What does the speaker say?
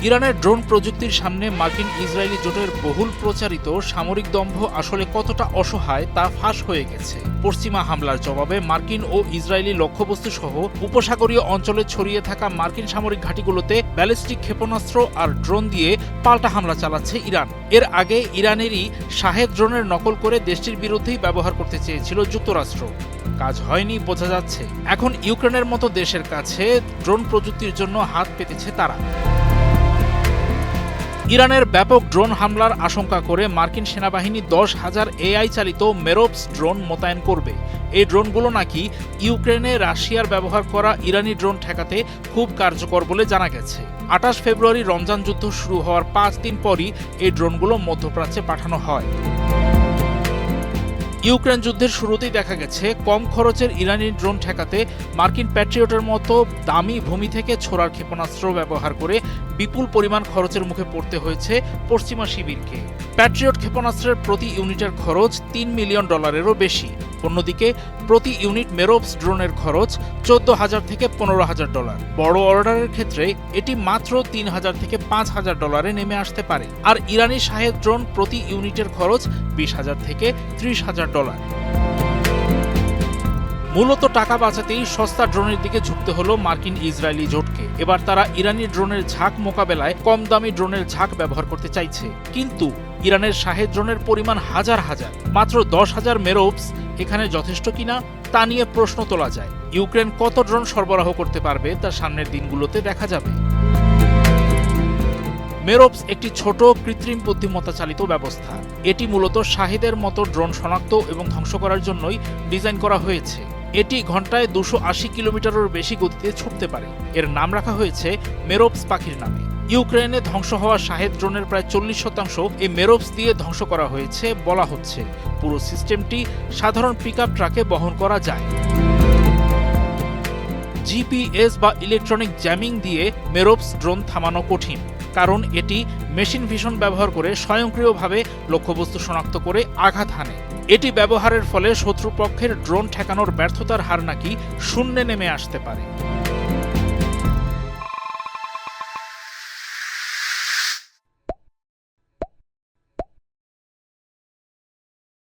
ইরানের ড্রোন প্রযুক্তির সামনে মার্কিন ইসরায়েলি জোটের বহুল প্রচারিত সামরিক দম্ভ আসলে কতটা অসহায় তা ফাঁস হয়ে গেছে। পশ্চিমা হামলার জবাবে মার্কিন ও ইসরায়েলি লক্ষ্যবস্তু সহ উপসাগরীয় অঞ্চলে ছড়িয়ে থাকা মার্কিন সামরিক ঘাঁটিগুলোতে ব্যালিস্টিক ক্ষেপণাস্ত্র আর ড্রোন দিয়ে পাল্টা হামলা চালাচ্ছে ইরান। এর আগে ইরানেরই শাহেদ ড্রোনের নকল করে দেশটির বিরুদ্ধেই ব্যবহার করতে চেয়েছিল যুক্তরাষ্ট্র। কাজ হয়নি বোঝা যাচ্ছে। এখন ইউক্রেনের মতো দেশের কাছে ড্রোন প্রযুক্তির জন্য হাত পেতেছে তারা। ইরানের ব্যাপক ড্রোন হামলার আশঙ্কা করে মার্কিন সেনাবাহিনী 10,000 এআই চালিত মেরোপস ড্রোন মোতায়েন করবে। এই ড্রোনগুলো নাকি ইউক্রেনে রাশিয়ার ব্যবহার করা ইরানি ড্রোন ঠেকাতে খুব কার্যকর বলে জানা গেছে। 28 ফেব্রুয়ারি রমজান যুদ্ধ শুরু হওয়ার 5 দিন পরই এই ড্রোনগুলো মধ্যপ্রাচ্যে পাঠানো হয়। ইউক্রেন যুদ্ধের শুরুতেই দেখা গেছে কম খরচের ইরানি ড্রোন ঠেকাতে মার্কিন প্যাট্রিয়টের মতো দামি ভূমি থেকে ছোড়ার ক্ষেপণাস্ত্র ব্যবহার করে বিপুল পরিমাণ খরচের মুখে পড়তে হয়েছে পশ্চিমা শিবিরকে। প্যাট্রিয়ট ক্ষেপণাস্ত্রের প্রতি ইউনিটের খরচ $3 মিলিয়ন বেশি। অন্যদিকে প্রতি ইউনিট মেরোপস ড্রোনের খরচ $14,000 থেকে $15,000। বড় অর্ডারের ক্ষেত্রে এটি মাত্র $3,000 থেকে $5,000 নেমে আসতে পারে। আর ইরানি শাহেদ ড্রোন প্রতি ইউনিটের খরচ $20,000 থেকে $30,000। মূলত টাকা বাঁচাতেই সস্তা ড্রোনের দিকে ঝুঁকতে হলো মার্কিন ইসরায়েলি জোটকে। এবার তারা ইরানি ড্রোনের ঝাঁক মোকাবেলায় কম দামি ড্রোনের ঝাঁক ব্যবহার করতে চাইছে। কিন্তু ইরানের শাহেদ ড্রোনের পরিমাণ হাজার হাজার, মাত্র 10,000 মেরোপস এখানে যথেষ্ট কিনা তা নিয়ে প্রশ্ন তোলা যায়। ইউক্রেন কত ড্রোন সরবরাহ করতে পারবে তা সামনের দিনগুলোতে দেখা যাবে। মেরোপস একটি ছোট কৃত্রিম বুদ্ধিমত্তা চালিত ব্যবস্থা। এটি মূলত শাহেদের মতো ড্রোন শনাক্ত এবং ধ্বংস করার জন্যই ডিজাইন করা হয়েছে। এটি ঘন্টায় 280 কিলোমিটারের বেশি গতিতে ছুটতে পারে। এর নাম রাখা হয়েছে মেরোপস পাখির নামে। ইউক্রেনে ধ্বংস হওয়া শাহেদ ড্রোনের প্রায় 40% এই মেরোপস দিয়ে ধ্বংস করা হয়েছে বলা হচ্ছে। পুরো সিস্টেমটি সাধারণ পিকআপ ট্রাকে বহন করা যায়। জিপিএস বা ইলেকট্রনিক জ্যামিং দিয়ে মেরোপস ড্রোন থামানো কঠিন, কারণ এটি মেশিন ভিশন ব্যবহার করে স্বয়ংক্রিয়ভাবে লক্ষ্যবস্তু শনাক্ত করে আঘাত হানে। এটি ব্যবহারের ফলে শত্রুপক্ষের ড্রোন ঠেকানোর ব্যর্থতার হার নাকি শূন্যে নেমে আসতে পারে।